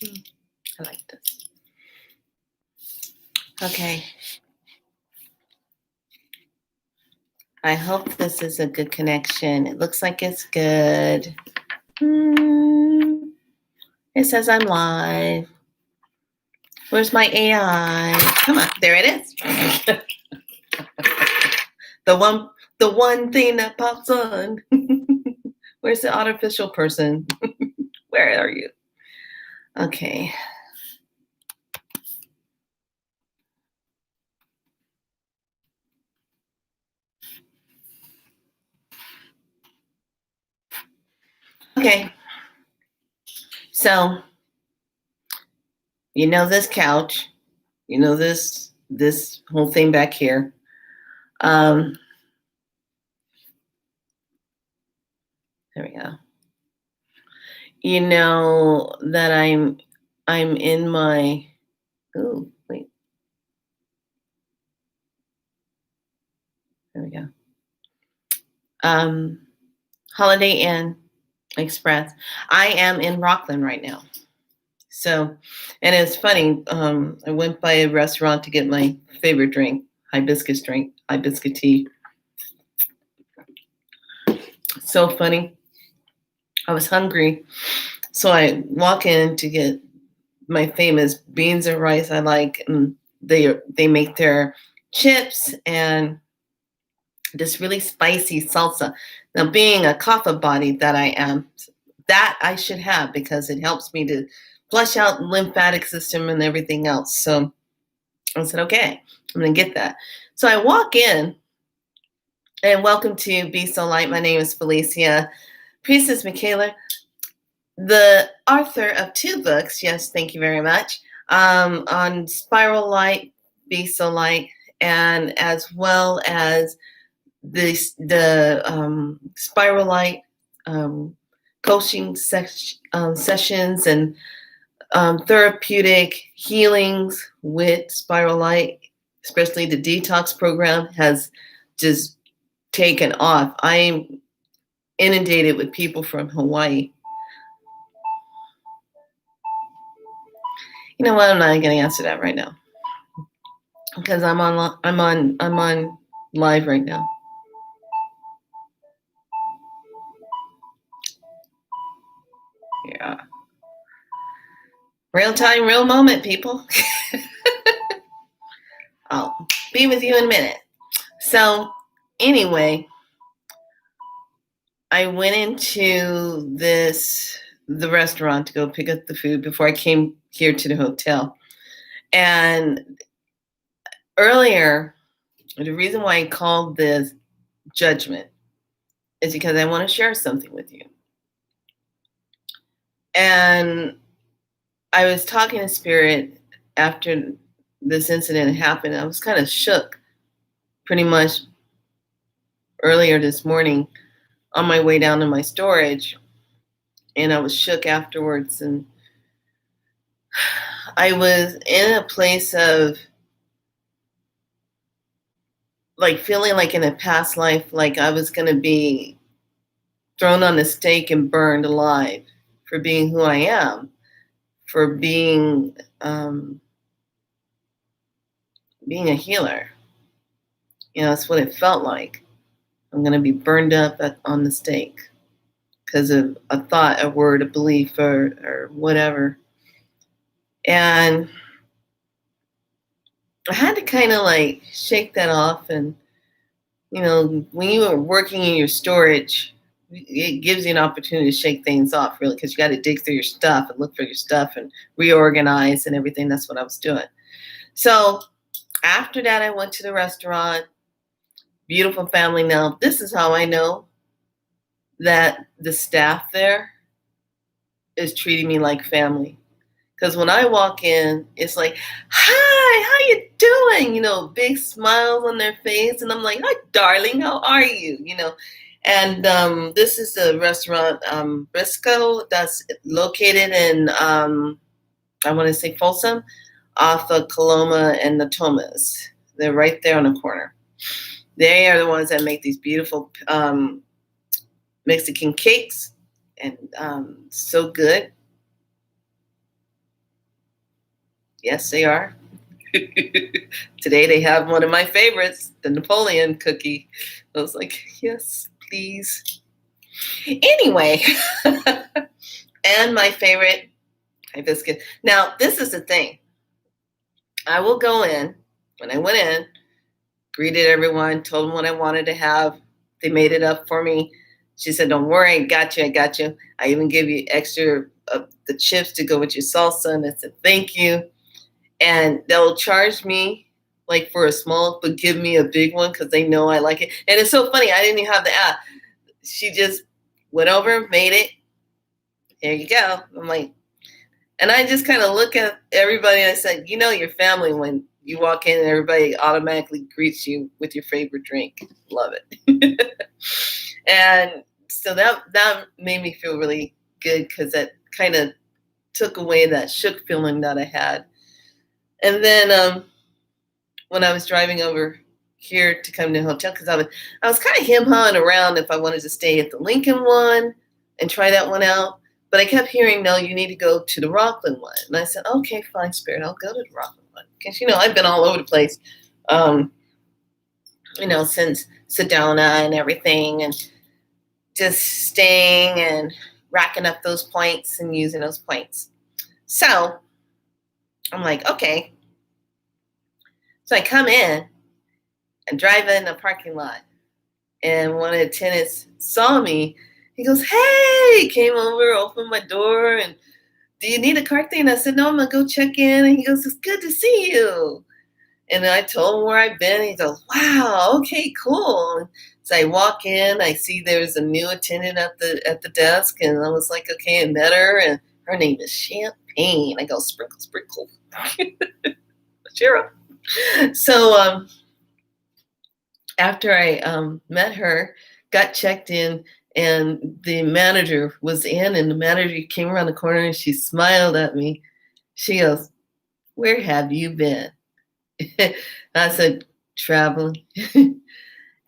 I like this. Okay. I hope this is a good connection. It looks like it's good. It says I'm live. Where's my AI? Come on, there it is. the one thing that pops on. Where's the artificial person? Where are you? Okay. Okay. So, you know this couch, you know this whole thing back here. There we go. You know that I'm in my wait. There we go. Holiday Inn Express. I am in Rockland right now. So, and it's funny. I went by a restaurant to get my favorite drink, hibiscus tea. So funny. I was hungry, so I walk in to get my famous beans and rice I like. And they make their chips and this really spicy salsa. Now, being a kapha body that I am, that I should have because it helps me to flush out the lymphatic system and everything else. So I said, okay, I'm going to get that. So I walk in, and welcome to Be So Light. My name is Felicia. Priestess Michaela, the author of 2 books. Yes, thank you very much. On Spiral Light, Be So Light, and as well as the Spiral Light coaching sessions and therapeutic healings with Spiral Light, especially the detox program, has just taken off. I'm inundated with people from Hawaii. You know what? I'm not going to answer that right now because I'm on live right now. Yeah. Real time, real moment, people. I'll be with you in a minute. So, anyway, I went into the restaurant to go pick up the food before I came here to the hotel. And earlier, the reason why I called this Judgment is because I want to share something with you. And I was talking to Spirit after this incident happened. I was kind of shook pretty much earlier this morning on my way down to my storage. And I was shook afterwards. And I was in a place of like feeling like in a past life, like I was going to be thrown on a stake and burned alive for being who I am, for being a healer. You know, that's what it felt like. I'm going to be burned up on the stake because of a thought, a word, a belief, or whatever. And I had to kind of like shake that off. And, you know, when you are working in your storage, it gives you an opportunity to shake things off, really, because you got to dig through your stuff and look for your stuff and reorganize and everything. That's what I was doing. So after that, I went to the restaurant. Beautiful family. Now, this is how I know that the staff there is treating me like family. Because when I walk in, it's like, hi, how you doing? You know, big smiles on their face. And I'm like, hi, darling, how are you? You know, and this is the restaurant, Briscoe, that's located in, I want to say Folsom, off of Coloma and Natomas. They're right there on the corner. They are the ones that make these beautiful Mexican cakes, and so good. Yes, they are. Today they have one of my favorites, the Napoleon cookie. I was like, yes, please. Anyway, and my favorite hibiscus. Now, this is the thing. I will go in. When I went in, greeted everyone, told them what I wanted to have. They made it up for me. She said, don't worry, I got you, I got you. I even give you extra of the chips to go with your salsa. And I said, thank you. And they'll charge me like for a small, but give me a big one because they know I like it. And it's so funny, I didn't even have the app. She just went over, made it. Here you go. I'm like, and I just kind of look at everybody and I said, you know, your family when you walk in and everybody automatically greets you with your favorite drink. Love it. And so that made me feel really good because that kind of took away that shook feeling that I had. And then when I was driving over here to come to the hotel, because I was kind of him-hawing around if I wanted to stay at the Lincoln one and try that one out. But I kept hearing, no, you need to go to the Rockland one. And I said, okay, fine, Spirit, I'll go to the Rockland one. Because, I've been all over the place, since Sedona and everything, and just staying and racking up those points and using those points. So I'm like, okay. So I come in and drive in the parking lot. And one of the tenants saw me. He goes, hey, came over, opened my door, and do you need a car thing? And I said, no, I'm going to go check in. And he goes, it's good to see you. And I told him where I've been. He goes, wow, okay, cool. So I walk in, I see there's a new attendant at the desk, and I was like, okay, I met her, and her name is Champagne. I go, sprinkle, sprinkle. Cheer up. So after I met her, got checked in, and the manager was in, and the manager came around the corner, and she smiled at me. She goes, where have you been? I said, traveling.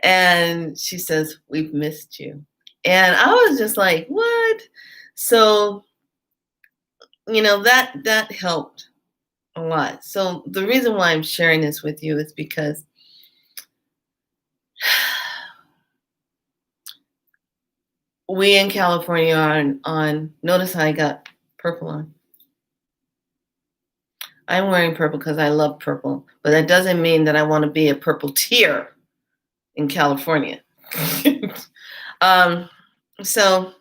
And she says, we've missed you. And I was just like, what? So, that helped a lot. So the reason why I'm sharing this with you is because we in California are on notice how I got purple on. I'm wearing purple because I love purple, but that doesn't mean that I want to be a purple tear in California. So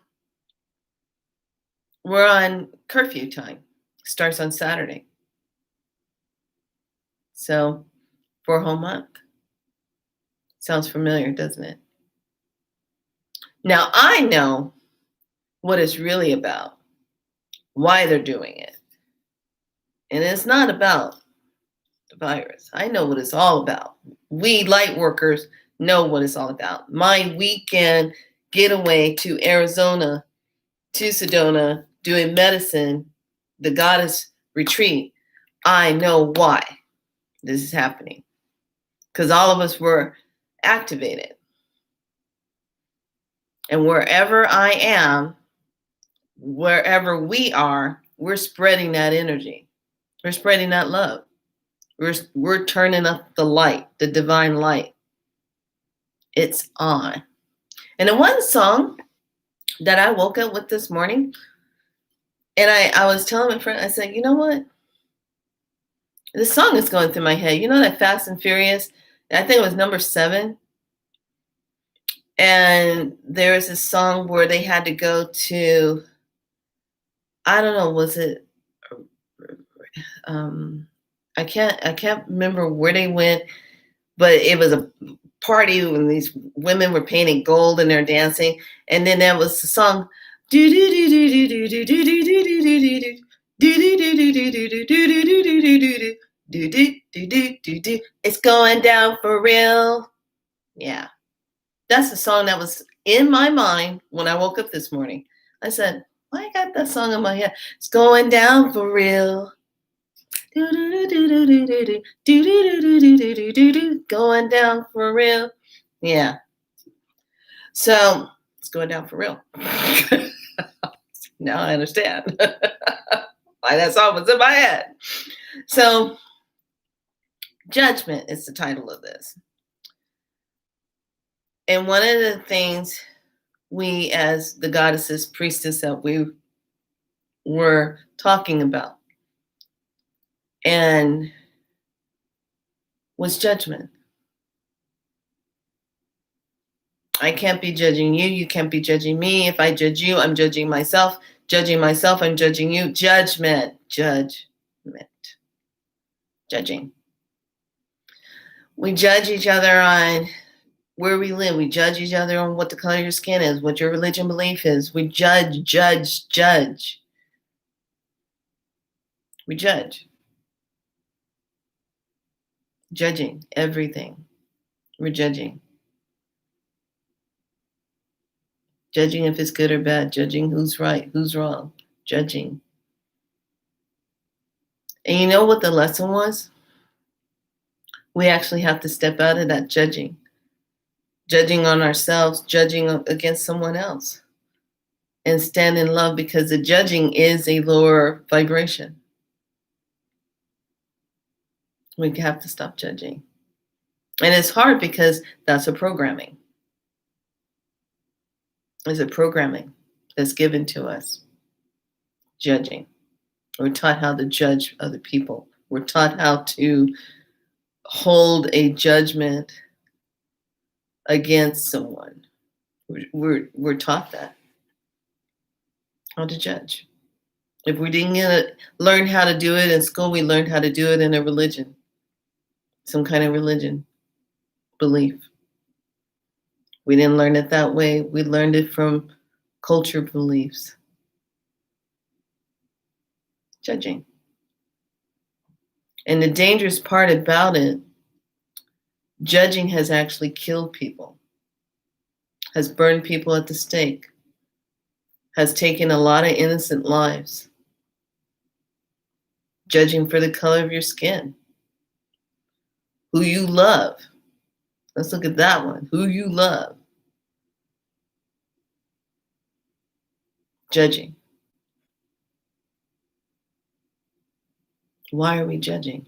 we're on curfew time. Starts on Saturday. So for a whole month. Sounds familiar, doesn't it? Now I know what it's really about, why they're doing it. And it's not about the virus. I know what it's all about. We light workers know what it's all about. My weekend getaway to Arizona, to Sedona, doing medicine, the goddess retreat, I know why this is happening. Because all of us were activated. And wherever I am, wherever we are, we're spreading that energy. We're spreading that love. We're turning up the light, the divine light. It's on. And in one song that I woke up with this morning, and I was telling my friend, I said, you know what? This song is going through my head. You know that Fast and Furious? I think it was number 7. And there was a song where they had to go to, I don't know, was it, I can't remember where they went, but it was a party when these women were painted gold and they're dancing. And then there was the song, do do do do do do do do do do do do do. It's going down for real. Yeah. That's the song that was in my mind when I woke up this morning. I said, why I got that song in my head? It's going down for real. Going down for real. Yeah. So it's going down for real. Now I understand why that song was in my head. So, Judgment is the title of this. And one of the things we, as the goddesses, priestess, that we were talking about and was judgment. I can't be judging you. You can't be judging me. If I judge you, I'm judging myself. Judging myself, I'm judging you. Judgment. Judgment. Judging. We judge each other on where we live. We judge each other on what the color of your skin is, what your religion belief is. We judge. We judge. Judging everything. We're judging. Judging if it's good or bad. Judging who's right, who's wrong. Judging. And you know what the lesson was? We actually have to step out of that judging. Judging on ourselves, judging against someone else. And stand in love, because the judging is a lower vibration. We have to stop judging. And it's hard because that's a programming. It's a programming that's given to us. Judging. We're taught how to judge other people. We're taught how to hold a judgment against someone. We're taught that. How to judge. If we didn't learn how to do it in school, we learned how to do it in a religion. Some kind of religion. Belief. We didn't learn it that way. We learned it from culture beliefs. Judging. And the dangerous part about it, judging has actually killed people, has burned people at the stake, has taken a lot of innocent lives. Judging for the color of your skin, who you love. Let's look at that one. Who you love. Judging. Why are we judging?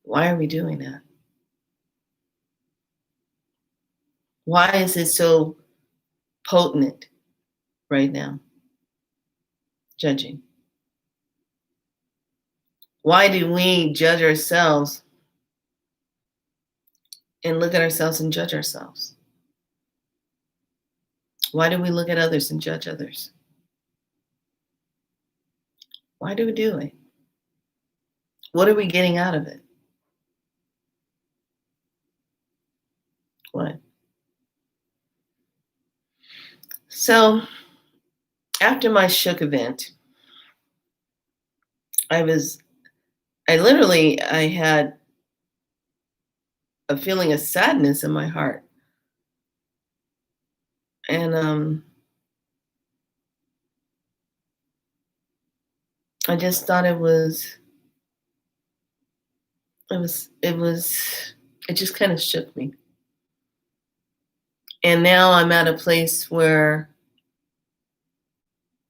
Why are we doing that? Why is it so potent right now? Judging. Why do we judge ourselves and look at ourselves and judge ourselves? Why do we look at others and judge others? Why do we do it? What are we getting out of it? What? So, after my shook event, I had a feeling of sadness in my heart. And I just thought it just kind of shook me. And now I'm at a place where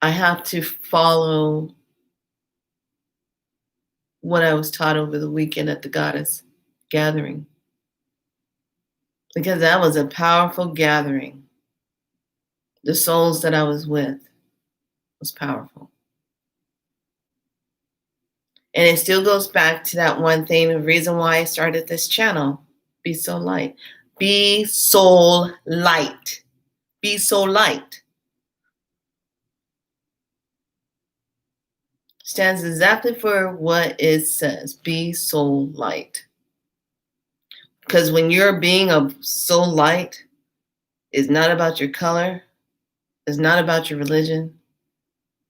I have to follow what I was taught over the weekend at the Goddess gathering. Because that was a powerful gathering. The souls that I was with was powerful. And it still goes back to that one thing, the reason why I started this channel, Be So Light. Be soul light. Be so light. Stands exactly for what it says. Be soul light. Because when you're being a soul light, it's not about your color. It's not about your religion.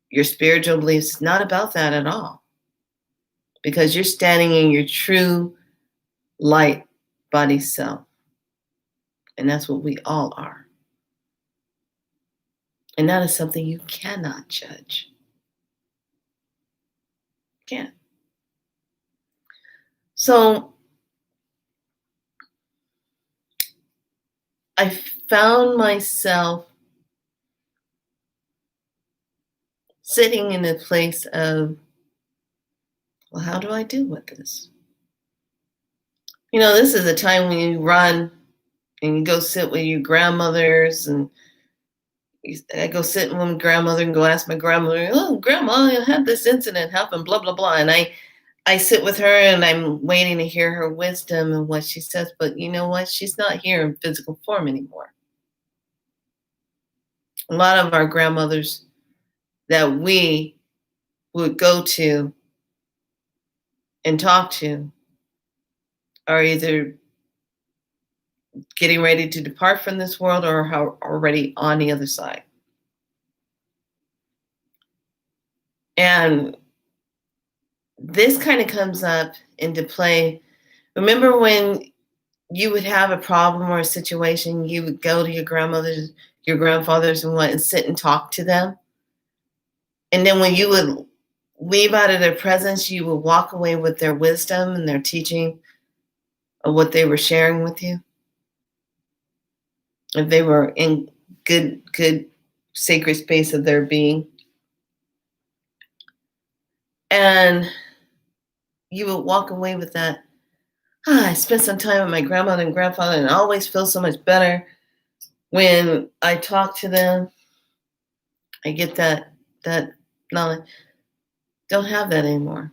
Your spiritual beliefs. It's not about that at all. Because you're standing in your true light body self. And that's what we all are. And that is something you cannot judge. Can't. So I found myself sitting in a place of Well, how do I deal with this? This is a time when you run and you go sit with your grandmothers, and I go sit with my grandmother and go ask my grandmother, oh, grandma, I had this incident happen, blah, blah, blah. And I sit with her and I'm waiting to hear her wisdom and what she says. But you know what? She's not here in physical form anymore. A lot of our grandmothers that we would go to and talk to are either getting ready to depart from this world or are already on the other side. And this kind of comes up into play. Remember when you would have a problem or a situation, you would go to your grandmothers, your grandfathers, and sit and talk to them. And then when you would leave out of their presence, you would walk away with their wisdom and their teaching of what they were sharing with you. If they were in good sacred space of their being. And you would walk away with that. I spent some time with my grandmother and grandfather and I always feel so much better when I talk to them. I get that knowledge. Don't have that anymore.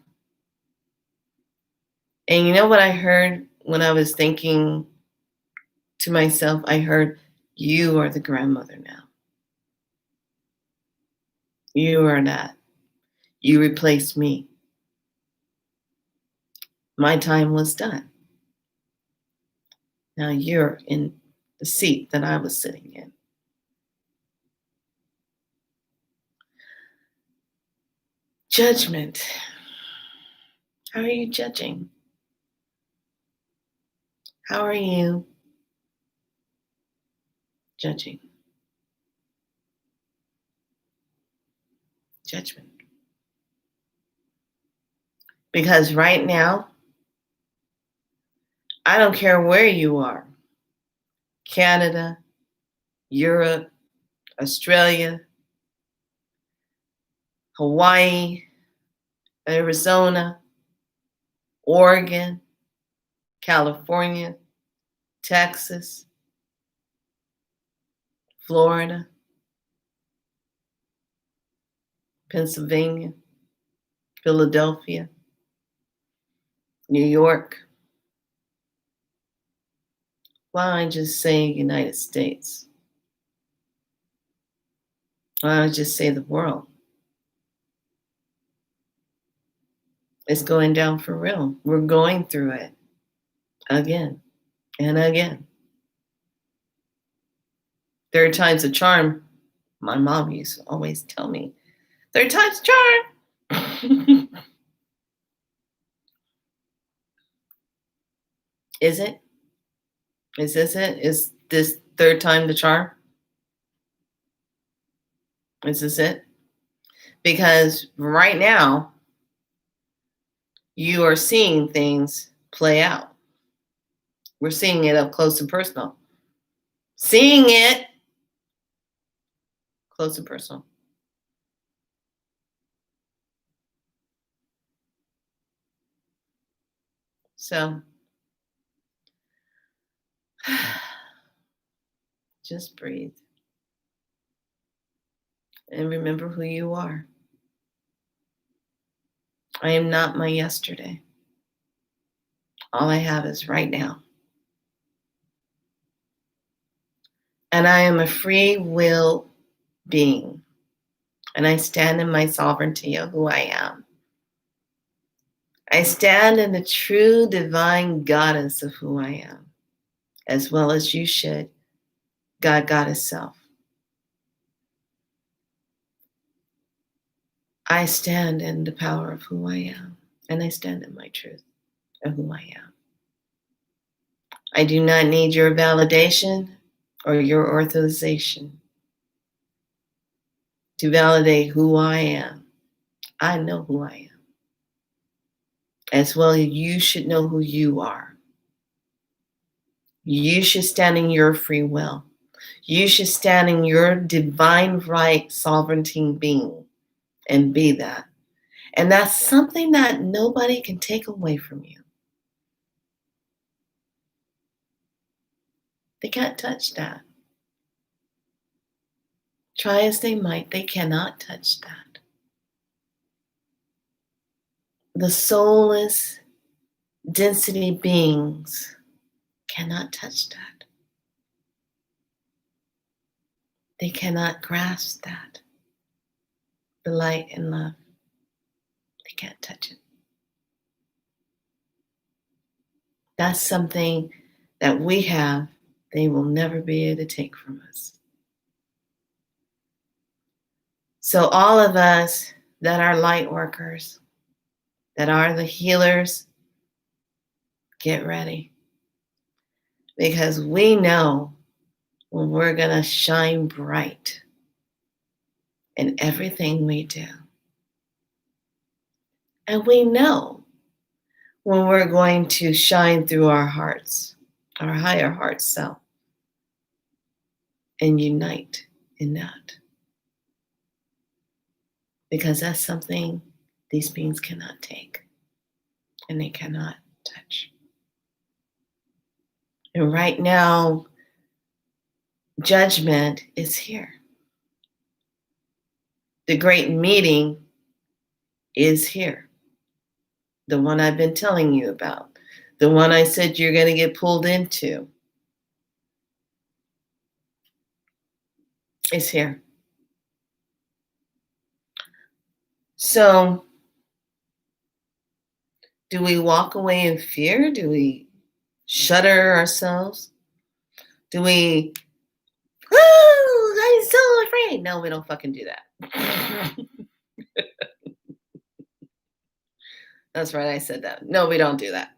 And you know what I heard when I was thinking to myself? I heard, you are the grandmother now. You are that. You replaced me. My time was done. Now you're in the seat that I was sitting in. Judgment. How are you judging? How are you judging? Judgment. Because right now, I don't care where you are. Canada, Europe, Australia, Hawaii, Arizona, Oregon, California, Texas, Florida, Pennsylvania, Philadelphia, New York. Why don't I just say United States? Why don't I just say the world? It's going down for real. We're going through it again and again. Third time's a charm. My mom used to always tell me, third time's a charm. Is it? Is this it? Is this third time the charm? Is this it? Because right now, you are seeing things play out. We're seeing it up close and personal. Seeing it close and personal. So, just breathe. And remember who you are. I am not my yesterday. All I have is right now. And I am a free will being. And I stand in my sovereignty of who I am. I stand in the true divine goddess of who I am, as well as you should, God, Goddess Self. I stand in the power of who I am, and I stand in my truth of who I am. I do not need your validation or your authorization to validate who I am. I know who I am. As well, you should know who you are. You should stand in your free will. You should stand in your divine right sovereignty being and be that. And that's something that nobody can take away from you. They can't touch that. Try as they might, they cannot touch that. The soulless density beings cannot touch that. They cannot grasp that. The light and love. They can't touch it. That's something that we have, they will never be able to take from us. So all of us that are light workers, that are the healers, get ready. Because we know when we're going to shine bright in everything we do. And we know when we're going to shine through our hearts, our higher heart self, and unite in that. Because that's something these beings cannot take and they cannot touch. And right now, judgment is here. The great meeting is here. The one I've been telling you about. The one I said you're going to get pulled into is here. So, do we walk away in fear? Do we shudder ourselves? Do we, I'm so afraid? No, we don't fucking do that. That's right, I said that. No, we don't do that.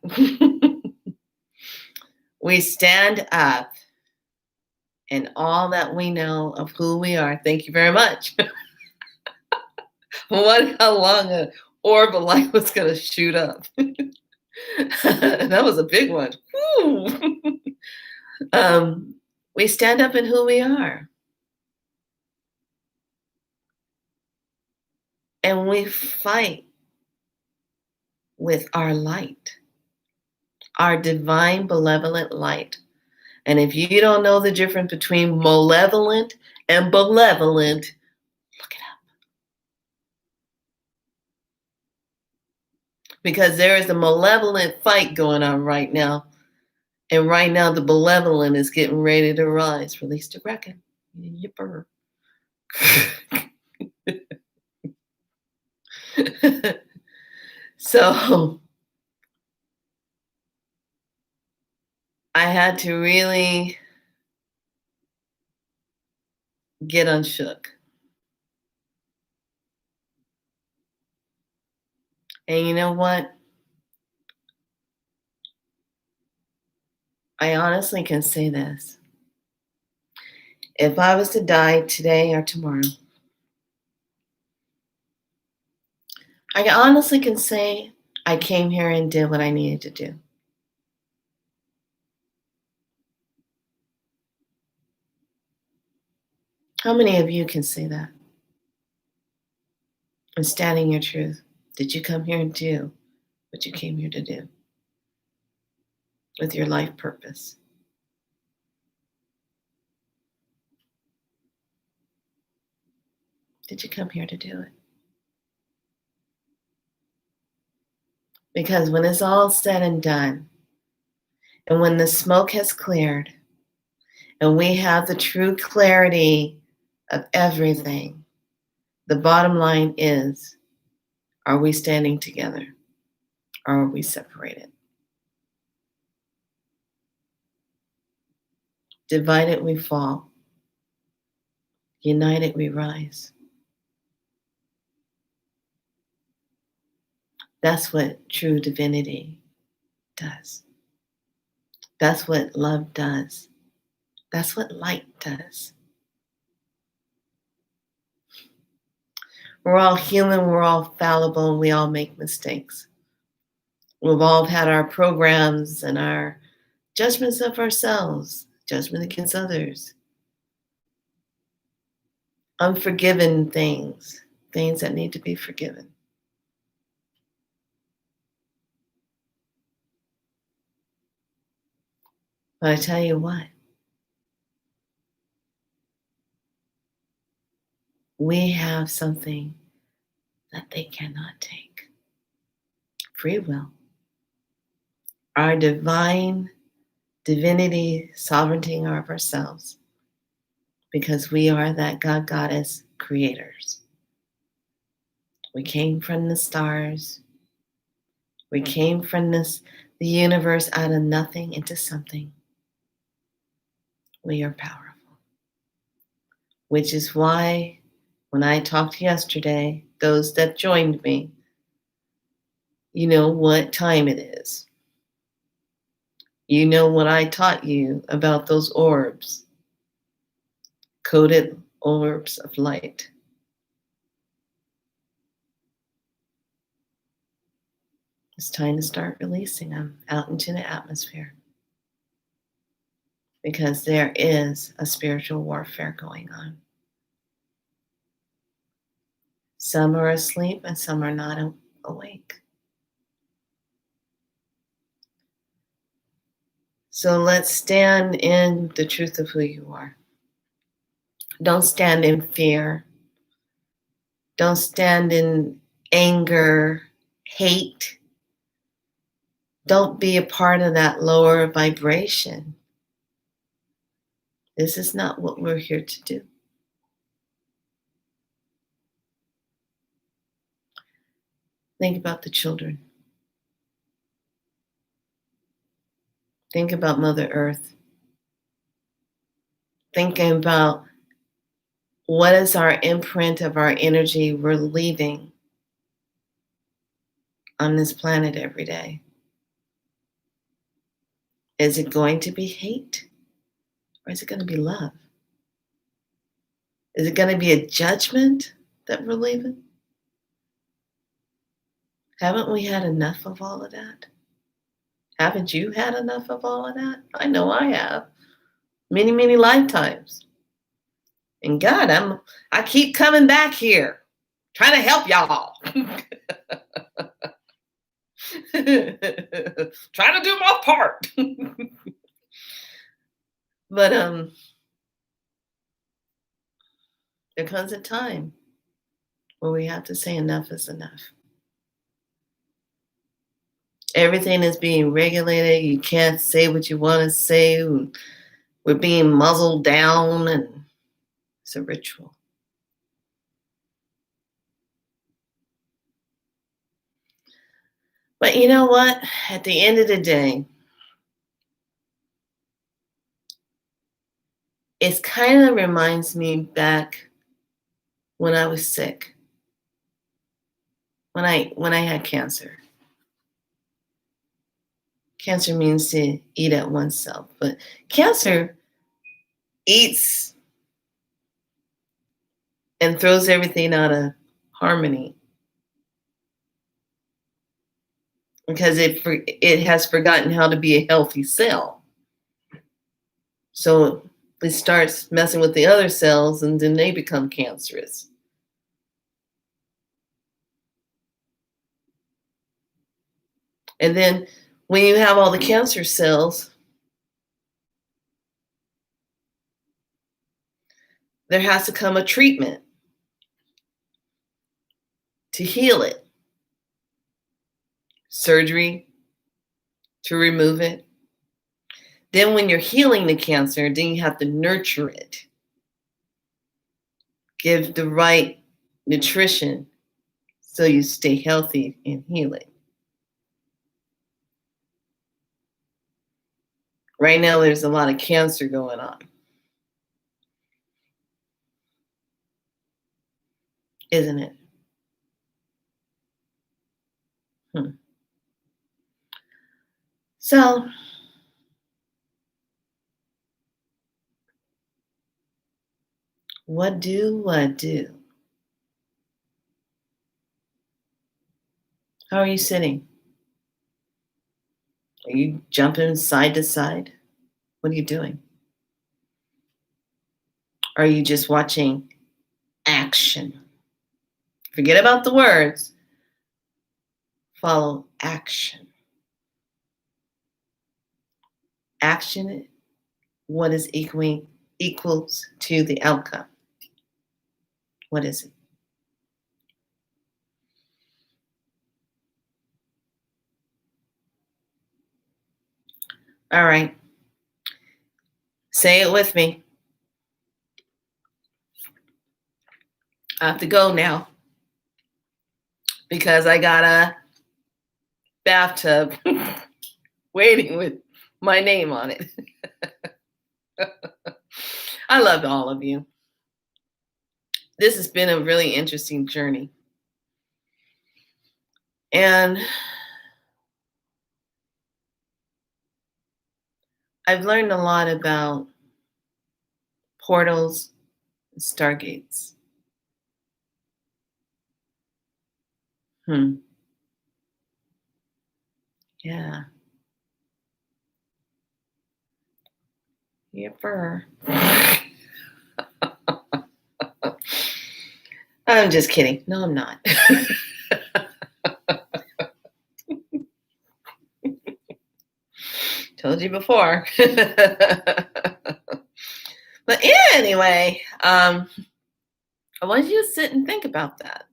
We stand up in all that we know of who we are. Thank you very much. How long an orb of light was going to shoot up. That was a big one. We stand up in who we are. And we fight with our light, our divine benevolent light. And if you don't know the difference between malevolent and benevolent, look it up. Because there is a malevolent fight going on right now. And right now, the benevolent is getting ready to rise. Release to reckon. Yipper. So I had to really get unshook. And you know what? I honestly can say this. If I was to die today or tomorrow, I honestly can say I came here and did what I needed to do. How many of you can say that? And standing your truth. Did you come here and do what you came here to do? With your life purpose. Did you come here to do it? Because when it's all said and done, and when the smoke has cleared, and we have the true clarity of everything, the bottom line is, are we standing together or are we separated? Divided we fall. United we rise. That's what true divinity does. That's what love does. That's what light does. We're all human, we're all fallible, and we all make mistakes. We've all had our programs and our judgments of ourselves, judgment against others, unforgiven things that need to be forgiven. But I tell you what, we have something that they cannot take. Free will. Our divine divinity, sovereignty of ourselves. Because we are that God, Goddess creators. We came from the stars. We came from the universe out of nothing into something. We are powerful. Which is why when I talked yesterday, those that joined me, you know what time it is. You know what I taught you about those orbs, coded orbs of light. It's time to start releasing them out into the atmosphere. Because there is a spiritual warfare going on. Some are asleep and some are not awake. So let's stand in the truth of who you are. Don't stand in fear. Don't stand in anger, hate. Don't be a part of that lower vibration. This is not what we're here to do. Think about the children. Think about Mother Earth. Thinking about what is our imprint of our energy we're leaving on this planet every day. Is it going to be hate or is it going to be love? Is it going to be a judgment that we're leaving? Haven't we had enough of all of that? Haven't you had enough of all of that? I know I have. Many, many lifetimes. And God, I keep coming back here, trying to help y'all. Trying to do my part. But there comes a time where we have to say enough is enough. Everything is being regulated. You can't say what you want to say. We're being muzzled down, and it's a ritual. But you know what? At the end of the day, it kind of reminds me back when I was sick, when I had cancer. Cancer means to eat at oneself, but cancer eats and throws everything out of harmony because it has forgotten how to be a healthy cell. So it starts messing with the other cells and then they become cancerous. And then when you have all the cancer cells, there has to come a treatment to heal it. Surgery to remove it. Then when you're healing the cancer, then you have to nurture it. Give the right nutrition so you stay healthy and healing. Right now, there's a lot of cancer going on. Isn't it? So, what do? How are you sitting? Are you jumping side to side? What are you doing? Are you just watching action? Forget about the words. Follow action. Action what is equals to the outcome? What is it? All right. Say it with me. I have to go now because I got a bathtub waiting with my name on it. I love all of you. This has been a really interesting journey. And I've learned a lot about portals and stargates. Yeah. Yepper. I'm just kidding. No, I'm not. Told you before. But anyway, I want you to sit and think about that.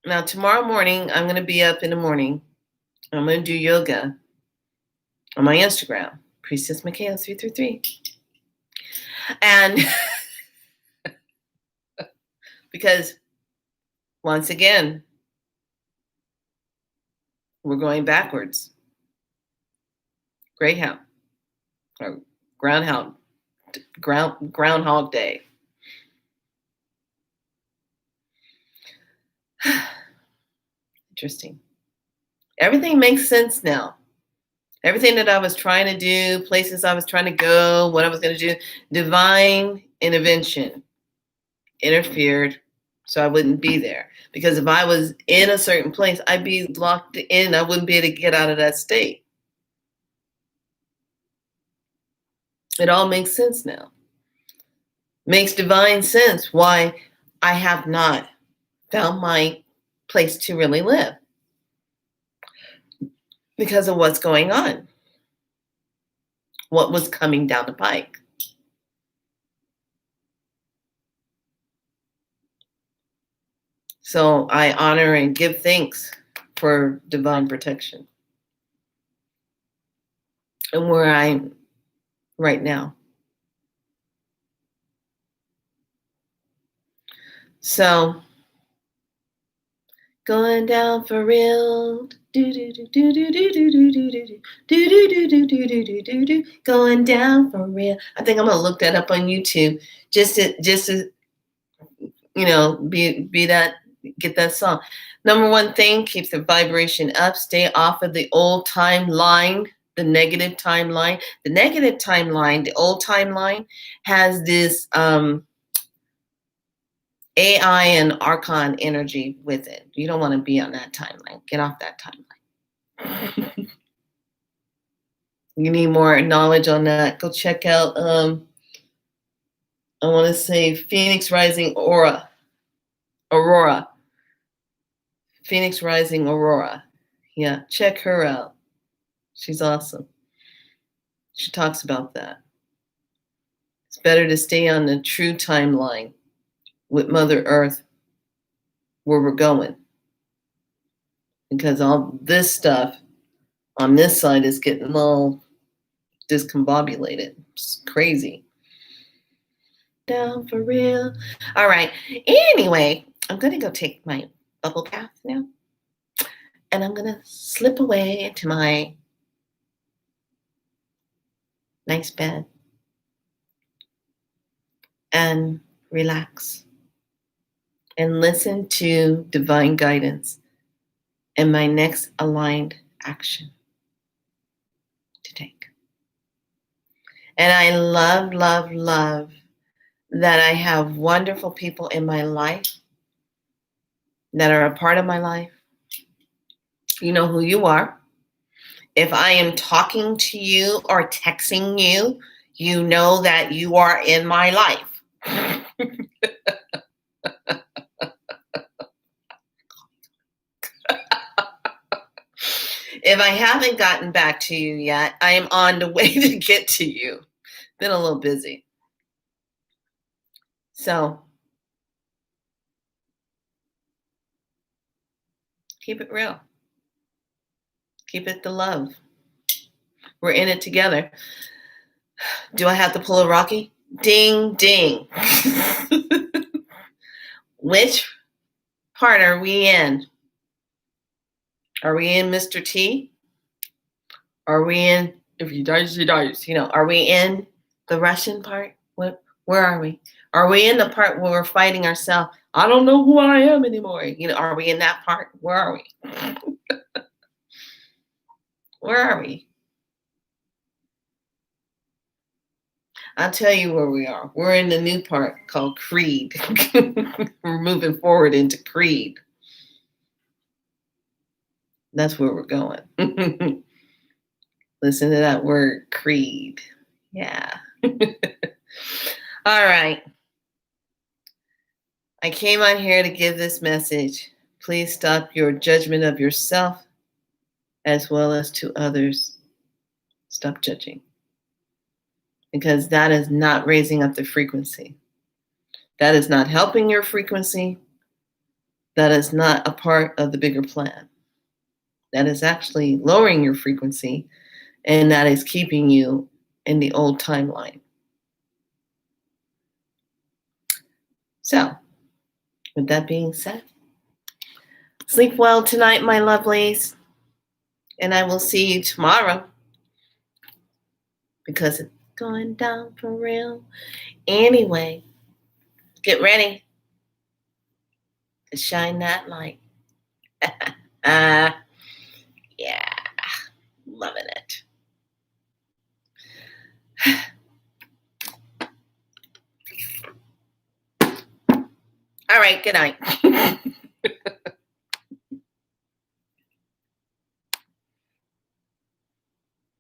Now, tomorrow morning, I'm going to be up in the morning. I'm going to do yoga on my Instagram, Priestess Michaela 333. And because once again, we're going backwards. Greyhound or Groundhog Day. Interesting. Everything makes sense now. Everything that I was trying to do, places I was trying to go, what I was going to do, divine intervention interfered so I wouldn't be there. Because if I was in a certain place, I'd be locked in. I wouldn't be able to get out of that state. It all makes sense now. Makes divine sense why I have not found my place to really live. Because of what's going on. What was coming down the pike. So I honor and give thanks for divine protection. And where I'm right now. So going down for real. Going down for real. I think I'm gonna look that up on YouTube just to be that, get that song. Number one thing, keep the vibration up. Stay off of the old timeline, the negative timeline. The negative timeline, the old timeline, has this AI and Archon energy with it. You don't want to be on that timeline. Get off that timeline. You need more knowledge on that. Go check out, I want to say Phoenix Rising Aurora. Phoenix Rising Aurora. Yeah, check her out. She's awesome. She talks about that. It's better to stay on the true timeline with Mother Earth, where we're going. Because all this stuff on this side is getting all discombobulated. It's crazy. Down for real. All right. Anyway, I'm going to go take my bubble bath now. And I'm going to slip away into my nice bed and relax and listen to divine guidance and my next aligned action to take. And I love, love, love that I have wonderful people in my life that are a part of my life. You know who you are. If I am talking to you or texting you, you know that you are in my life. If I haven't gotten back to you yet, I am on the way to get to you. Been a little busy. So keep it real. Keep it the love. We're in it together. Do I have to pull a Rocky? Ding, ding. Which part are we in? Are we in Mr. T? Are we in, if he dies, he dies? Are we in the Russian part? Where are we? Are we in the part where we're fighting ourselves? I don't know who I am anymore. Are we in that part? Where are we? Where are we? I'll tell you where we are. We're in the new part called Creed. We're moving forward into Creed. That's where we're going. Listen to that word, Creed. Yeah. All right. I came on here to give this message. Please stop your judgment of yourself as well as to others. Stop judging. Because that is not raising up the frequency. That is not helping your frequency. That is not a part of the bigger plan. That is actually lowering your frequency, and that is keeping you in the old timeline. So, with that being said, sleep well tonight, my lovelies, and I will see you tomorrow because it's going down for real. Anyway, get ready to shine that light. Yeah, loving it. All right, good night.